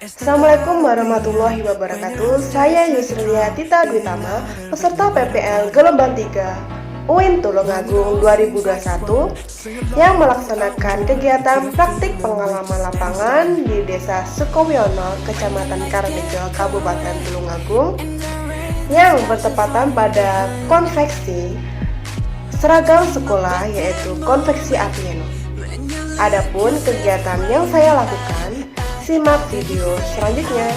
Assalamualaikum warahmatullahi wabarakatuh. Saya Yusrilia Tita Dwitama, peserta PPL Gelombang 3 UIN Tulungagung 2021 yang melaksanakan kegiatan praktik pengalaman lapangan di Desa Sukowiono, Kecamatan Karangrejo, Kabupaten Tulungagung yang bertepatan pada konveksi seragam sekolah, yaitu konveksi Avieno. Adapun kegiatan yang saya lakukan, simak video selanjutnya.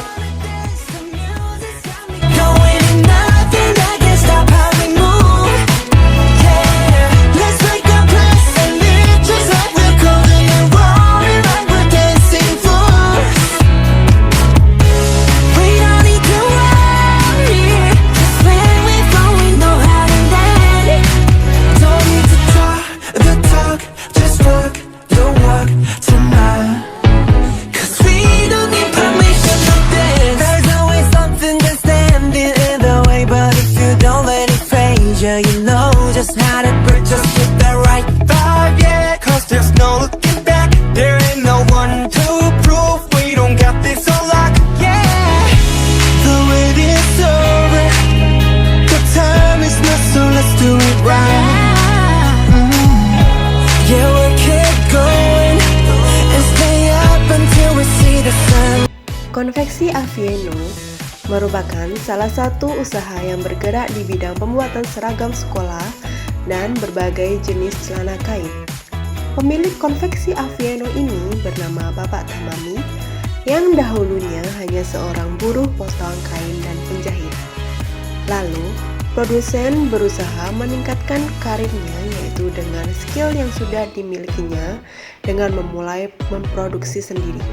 You know just how to break, just get that right vibe, yeah. Cause there's no looking back, there ain't no one to prove we don't got this on lock, yeah. The wait is over, the time is not, so let's do it right. Yeah, we'll keep going and stay up until we see the sun. Konveksi Avieno merupakan salah satu usaha yang bergerak di bidang pembuatan seragam sekolah dan berbagai jenis celana kain. Pemilik konveksi Avieno ini bernama Bapak Tamami, yang dahulunya hanya seorang buruh potong kain dan penjahit. Lalu, produsen berusaha meningkatkan karirnya, yaitu dengan skill yang sudah dimilikinya dengan memulai memproduksi sendiri.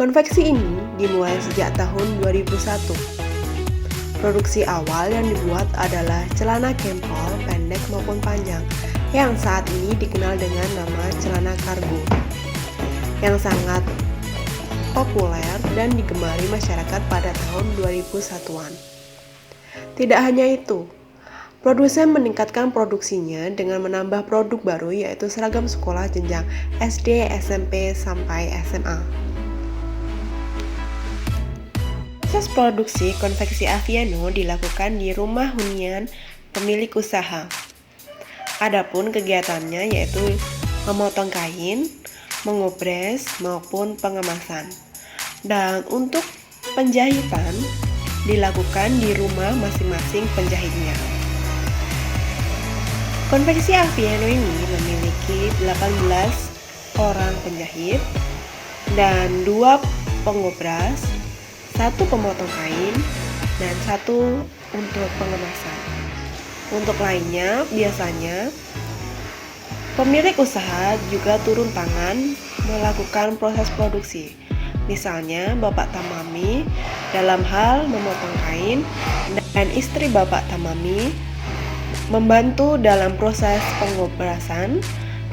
Konveksi ini dimulai sejak tahun 2001. Produksi awal yang dibuat adalah celana kempol pendek maupun panjang, yang saat ini dikenal dengan nama celana kargo, yang sangat populer dan digemari masyarakat pada tahun 2001-an. Tidak hanya itu, produsen meningkatkan produksinya dengan menambah produk baru, yaitu seragam sekolah jenjang SD, SMP, sampai SMA. Proses produksi konveksi Avieno dilakukan di rumah hunian pemilik usaha. Adapun kegiatannya yaitu memotong kain, mengobres maupun pengemasan. Dan untuk penjahitan dilakukan di rumah masing-masing penjahitnya. Konveksi Avieno ini memiliki 18 orang penjahit dan 2 pengobras, 1 pemotong kain, dan 1 untuk pengemasan. Untuk lainnya, biasanya pemilik usaha juga turun tangan melakukan proses produksi. Misalnya, Bapak Tamami dalam hal memotong kain dan istri Bapak Tamami membantu dalam proses pengobrasan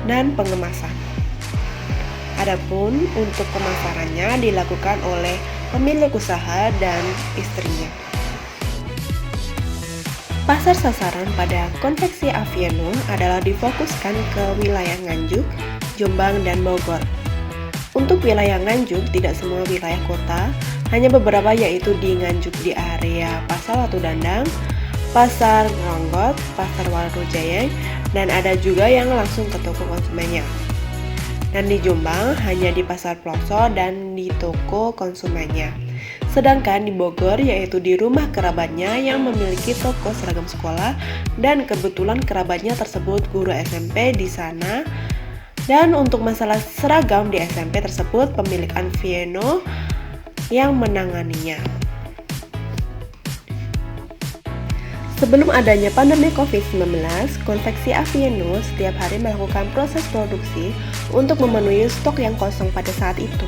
dan pengemasan. Adapun untuk pemasarannya dilakukan oleh pemilik usaha dan istrinya. Pasar sasaran pada konveksi Avieno adalah difokuskan ke wilayah Nganjuk, Jombang, dan Bogor. Untuk wilayah Nganjuk, tidak semua wilayah kota, hanya beberapa, yaitu di Nganjuk di area Pasar Watu Dandang, Pasar Ngronggot, Pasar Warujayeng, dan ada juga yang langsung ke toko konsumennya. Dan di Jombang hanya di pasar Ploso dan di toko konsumennya. Sedangkan di Bogor yaitu di rumah kerabatnya yang memiliki toko seragam sekolah, dan kebetulan kerabatnya tersebut guru SMP di sana. Dan untuk masalah seragam di SMP tersebut pemilik Avieno yang menanganinya. Sebelum adanya pandemi COVID-19, konveksi Avieno setiap hari melakukan proses produksi untuk memenuhi stok yang kosong pada saat itu.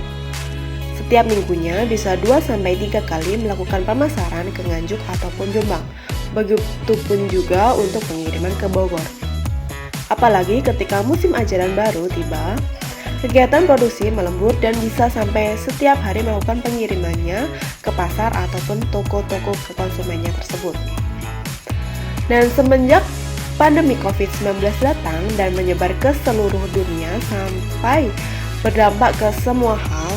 Setiap minggunya bisa 2-3 kali melakukan pemasaran ke Nganjuk ataupun Jombang. Begitupun juga untuk pengiriman ke Bogor. Apalagi ketika musim ajaran baru tiba, kegiatan produksi melembur dan bisa sampai setiap hari melakukan pengirimannya ke pasar ataupun toko-toko ke konsumennya tersebut. Dan semenjak pandemi COVID-19 datang dan menyebar ke seluruh dunia sampai berdampak ke semua hal,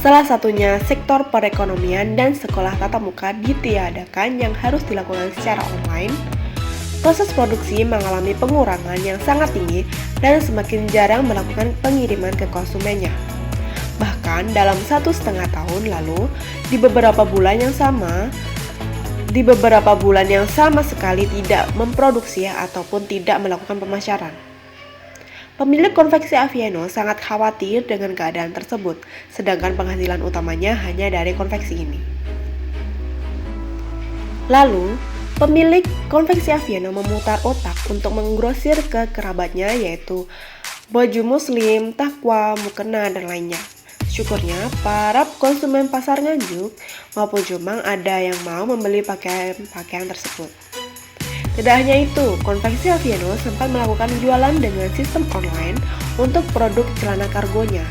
Salah satunya sektor perekonomian dan sekolah tatap muka ditiadakan yang harus dilakukan secara online. Proses produksi mengalami pengurangan yang sangat tinggi dan semakin jarang melakukan pengiriman ke konsumennya. Bahkan dalam 1,5 tahun lalu, di beberapa bulan yang sama sekali tidak memproduksi ataupun tidak melakukan pemasaran. Pemilik konveksi Avieno sangat khawatir dengan keadaan tersebut, sedangkan penghasilan utamanya hanya dari konveksi ini. Lalu, pemilik konveksi Avieno memutar otak untuk menggrosir ke kerabatnya, yaitu baju muslim, takwa, mukena, dan lainnya. Syukurnya, para konsumen pasar Nganjuk maupun Jombang ada yang mau membeli pakaian tersebut. Tidak hanya itu, konveksi Avieno sempat melakukan jualan dengan sistem online untuk produk celana kargonya.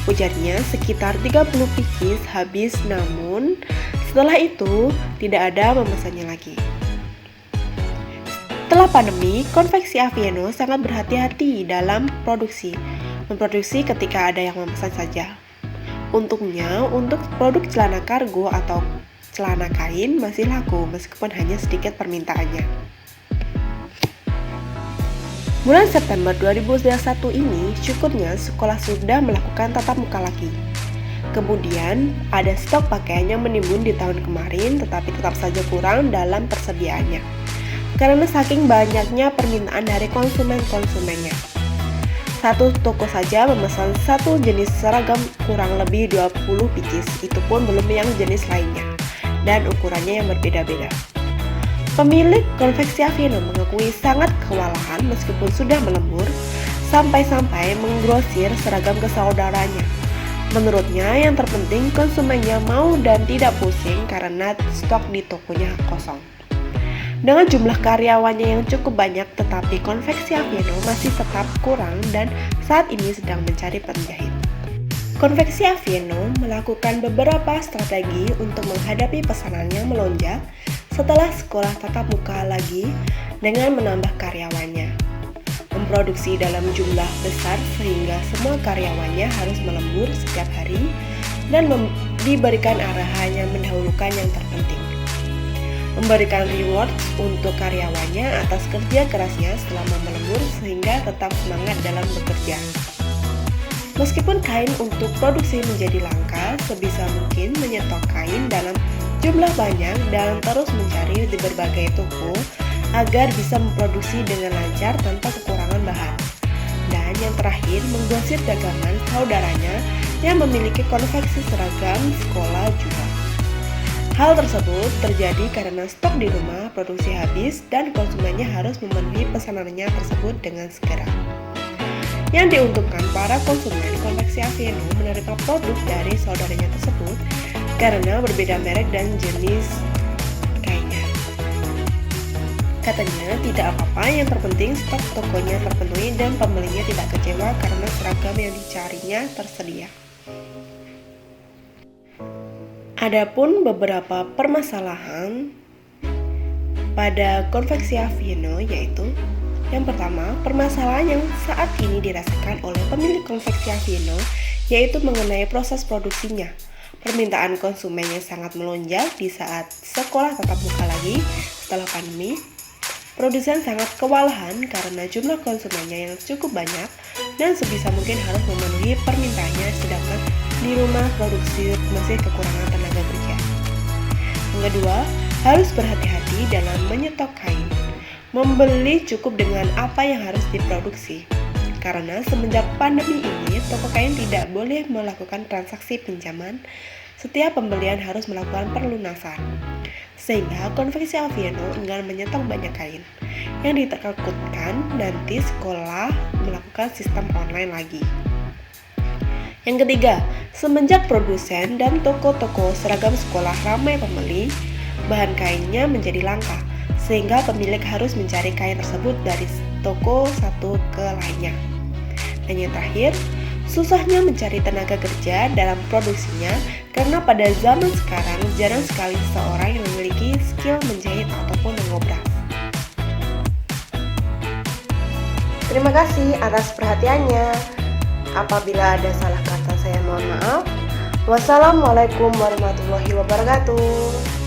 Ujarnya sekitar 30 pieces habis, namun setelah itu tidak ada memesannya lagi. Setelah pandemi, konveksi Avieno sangat berhati-hati dalam memproduksi ketika ada yang memesan saja. Untungnya, untuk produk celana kargo atau celana kain masih laku meskipun hanya sedikit permintaannya. Bulan September 2021 ini, syukurnya sekolah sudah melakukan tatap muka lagi. Kemudian, ada stok pakaian yang menimbun di tahun kemarin tetapi tetap saja kurang dalam persediaannya. Karena saking banyaknya permintaan dari konsumennya. Satu toko saja memesan satu jenis seragam kurang lebih 20 pieces, itu pun belum yang jenis lainnya, dan ukurannya yang berbeda-beda. Pemilik konveksi Avieno mengakui sangat kewalahan meskipun sudah melembur, sampai-sampai menggrosir seragam ke saudaranya. Menurutnya yang terpenting konsumennya mau dan tidak pusing karena stok di tokonya kosong. Dengan jumlah karyawannya yang cukup banyak, tetapi konveksi Avieno masih tetap kurang dan saat ini sedang mencari penjahit. Konveksi Avieno melakukan beberapa strategi untuk menghadapi pesanan yang melonjak setelah sekolah tatap muka lagi dengan menambah karyawannya. Memproduksi dalam jumlah besar sehingga semua karyawannya harus melembur setiap hari dan diberikan arahan yang mendahulukan yang terpenting. Memberikan rewards untuk karyawannya atas kerja kerasnya selama melembur sehingga tetap semangat dalam bekerja. Meskipun kain untuk produksi menjadi langka, sebisa mungkin menyetok kain dalam jumlah banyak dan terus mencari di berbagai toko agar bisa memproduksi dengan lancar tanpa kekurangan bahan. Dan yang terakhir, menggrosir dagangan saudaranya yang memiliki konveksi seragam sekolah juga. Hal tersebut terjadi karena stok di rumah produksi habis dan konsumennya harus memenuhi pesanannya tersebut dengan segera. Yang diuntungkan para konsumen konveksi Avieno menerima produk dari saudaranya tersebut karena berbeda merek dan jenis kainnya. Katanya tidak apa-apa, yang terpenting stok tokonya terpenuhi dan pembelinya tidak kecewa karena seragam yang dicarinya tersedia. Adapun beberapa permasalahan pada konveksi Avieno yaitu yang pertama, permasalahan yang saat ini dirasakan oleh pemilik konveksi Avieno yaitu mengenai proses produksinya. Permintaan konsumennya sangat melonjak di saat sekolah tatap muka lagi setelah pandemi. Produsen sangat kewalahan karena jumlah konsumennya yang cukup banyak dan sebisa mungkin harus memenuhi permintaannya, sedangkan di rumah produksi masih kekurangan tenaga kerja. Yang kedua, harus berhati-hati dalam menyetok kain. Membeli cukup dengan apa yang harus diproduksi. Karena semenjak pandemi ini, toko kain tidak boleh melakukan transaksi pinjaman. Setiap pembelian harus melakukan perlunasan. Sehingga konveksi Avieno enggan menyetok banyak kain. Yang ditakutkan nanti sekolah melakukan sistem online lagi. Yang ketiga, semenjak produsen dan toko-toko seragam sekolah ramai pembeli, bahan kainnya menjadi langka, sehingga pemilik harus mencari kain tersebut dari toko satu ke lainnya. Dan yang terakhir, susahnya mencari tenaga kerja dalam produksinya karena pada zaman sekarang jarang sekali seseorang yang memiliki skill menjahit ataupun mengobras. Terima kasih atas perhatiannya. Apabila ada salah kata saya mohon maaf. Wassalamualaikum warahmatullahi wabarakatuh.